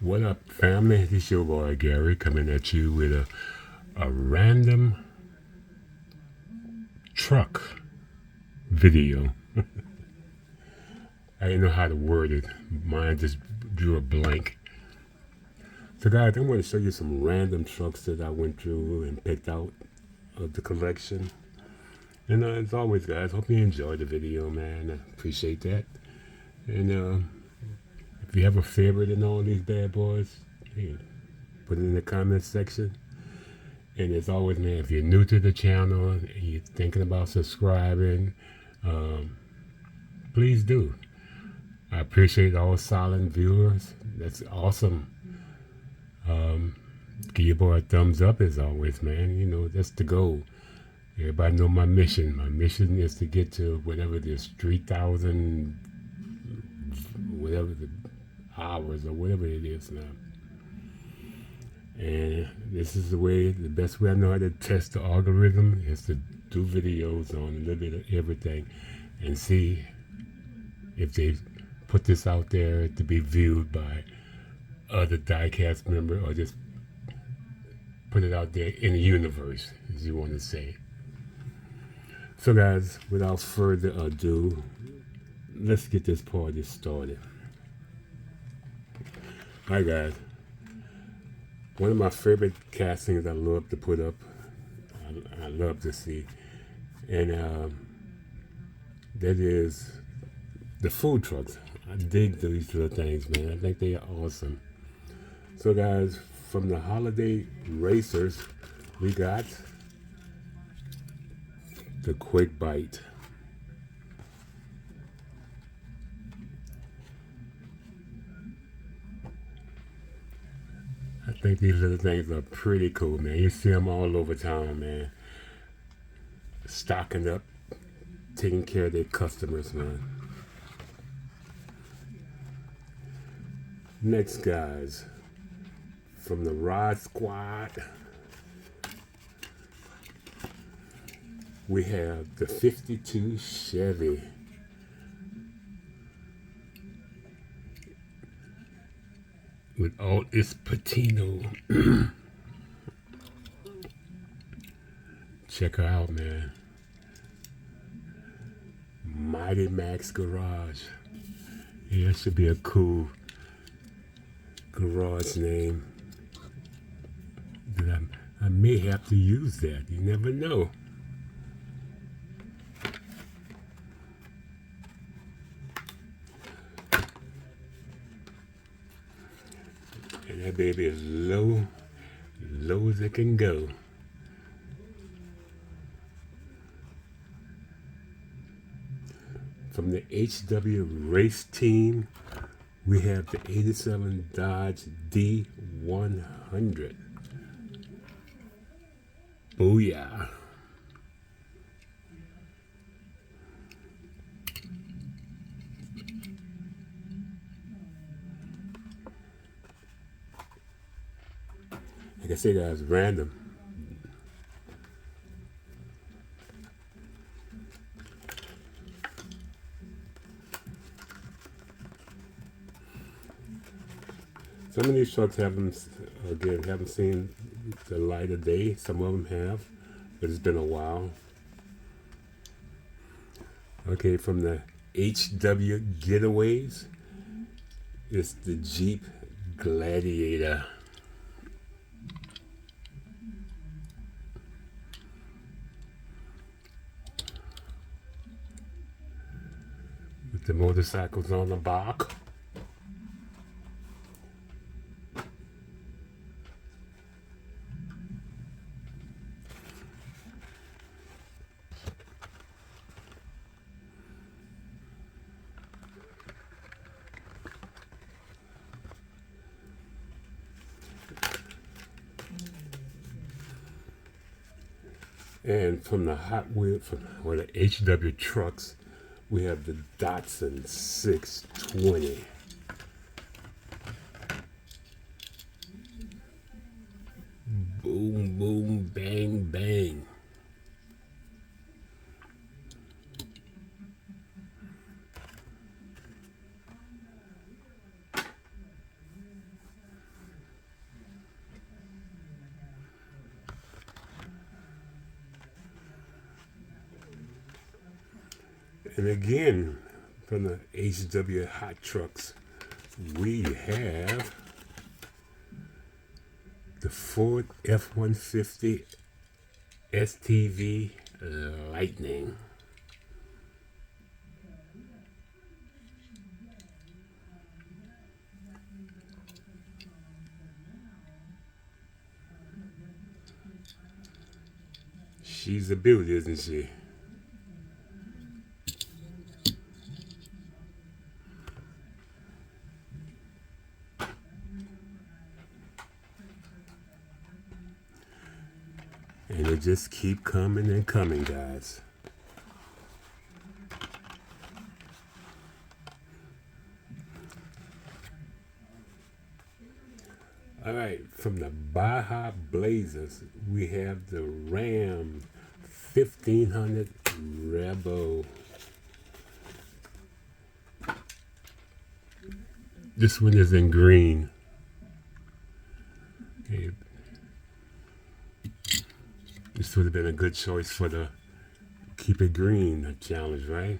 What up, family? This your boy Gary coming at you with a random truck video. I didn't know how to word it. Mine just drew a blank. So, guys, I'm going to show you some random trucks that I went through and picked out of the collection. And as always, guys, hope you enjoyed the video, man. I appreciate that. And if you have a favorite in all these bad boys, hey, put it in the comments section. And as always, man, if you're new to the channel and you're thinking about subscribing, please do. I appreciate all silent viewers. That's awesome. Give your boy a thumbs up as always, man. You know, that's the goal. Everybody know my mission. My mission is to get to whatever this 3,000, whatever the hours or whatever it is now. And this is the best way I know how to test the algorithm is to do videos on a little bit of everything and see if they put this out there to be viewed by other Diecast members or just put it out there in the universe, as you want to say. So guys, without further ado, let's get this party started. Hi guys. One of my favorite castings I love to put up, I love to see, and that is the food trucks. I dig these little things, man. I think they are awesome. So guys, from the holiday racers, we got the Quick Bite. I think these little things are pretty cool, man. You see them all over town, man. Stocking up, taking care of their customers, man. Next, guys, from the Rod Squad, we have the 52 Chevy. With all its patina. Check her out, man. Mighty Max Garage. Yeah, that should be a cool garage name. But I may have to use that. You never know. And that baby is low as it can go. From the HW race team, we have the 87 Dodge D100. Booyah. Like I say, guys, random. Some of these trucks haven't seen the light of day. Some of them have, but it's been a while. Okay, from the HW Getaways, it's the Jeep Gladiator. With the motorcycles on the back. And from the Hot Wheels, or the HW trucks, we have the Datsun 620. Boom, boom, bang, bang. And again, from the HW Hot Trucks, we have the Ford F-150 STV Lightning. She's a beauty, isn't she? And it just keep coming and coming, guys. All right, from the Baja Blazers, we have the Ram 1500 Rebel. This one is in green. Okay. This would have been a good choice for the Keep It Green challenge, right?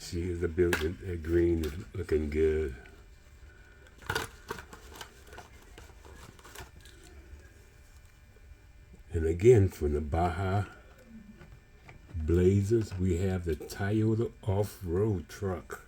She is a building. That green is looking good. And again, from the Baja Blazers, we have the Toyota off-road truck.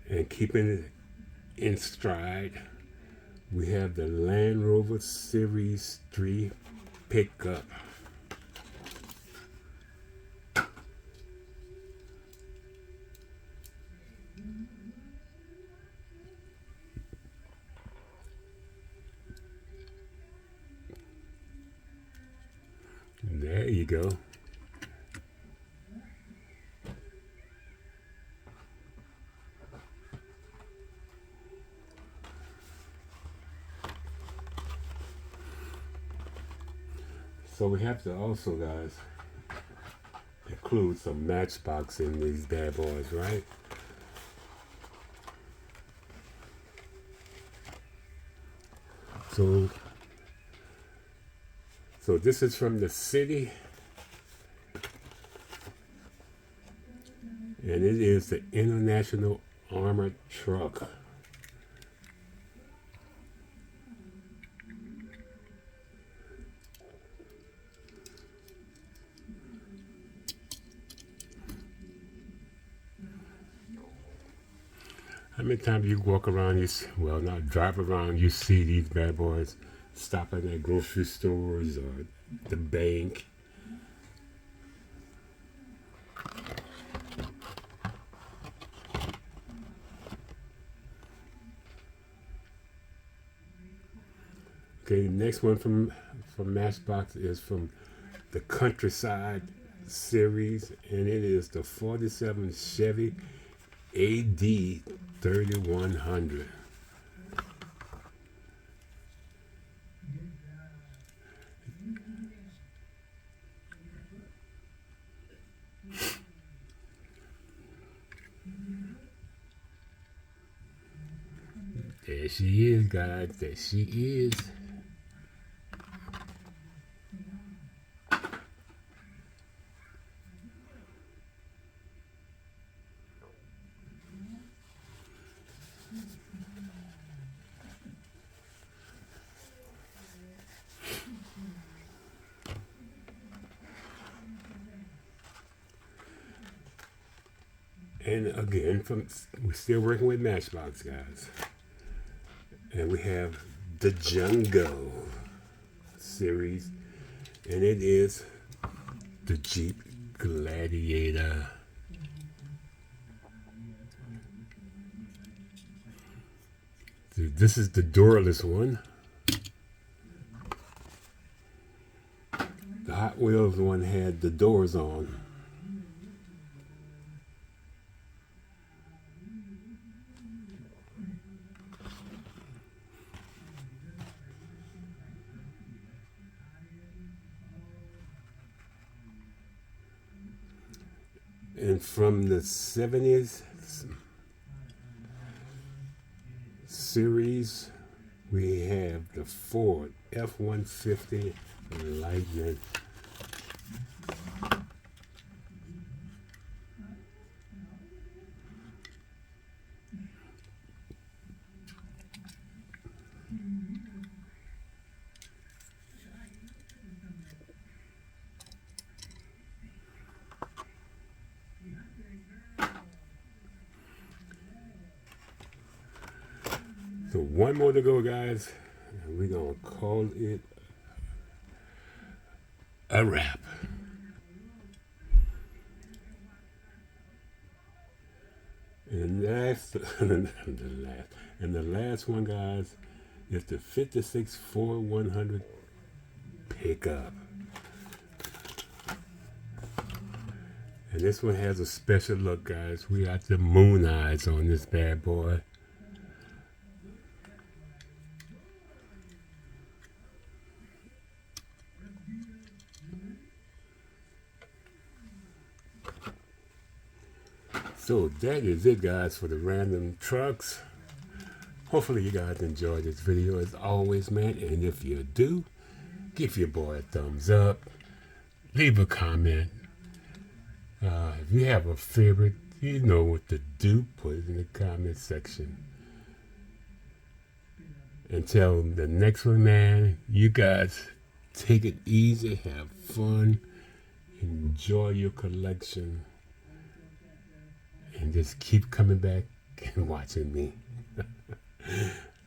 And keeping it in stride, we have the Land Rover Series 3 pickup. There you go. So we have to also, guys, include some Matchbox in these bad boys, right? So this is from the city, and it is the International Armored Truck. How many times you walk around, not drive around, you see these bad boys stopping at grocery stores or the bank? Okay, the next one from Matchbox is from the Countryside series, and it is the 47 Chevy AD 3100. There she is, guys. There she is. And again, we're still working with Matchbox, guys. And we have the Jungle series, and it is the Jeep Gladiator. This is the doorless one. The Hot Wheels one had the doors on. And from the 70s series, we have the Ford F-150 Lightning. So one more to go, guys, and we're going to call it a wrap. And the last one, guys, is the 56 Ford 100 pickup. And this one has a special look, guys. We got the moon eyes on this bad boy. So that is it, guys, for the random trucks. Hopefully you guys enjoyed this video as always, man. And if you do, give your boy a thumbs up. Leave a comment. If you have a favorite, you know what to do. Put it in the comment section. Until the next one, man, you guys take it easy, have fun, enjoy your collection. And just keep coming back and watching me.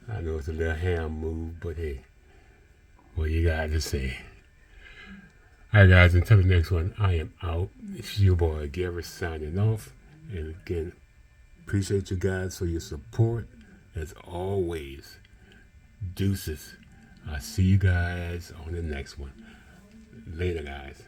I know it's a little ham move, but hey, what you got to say? Alright, guys, until the next one, I am out. It's your boy Garrett signing off. And again, appreciate you guys for your support. As always, deuces. I'll see you guys on the next one. Later, guys.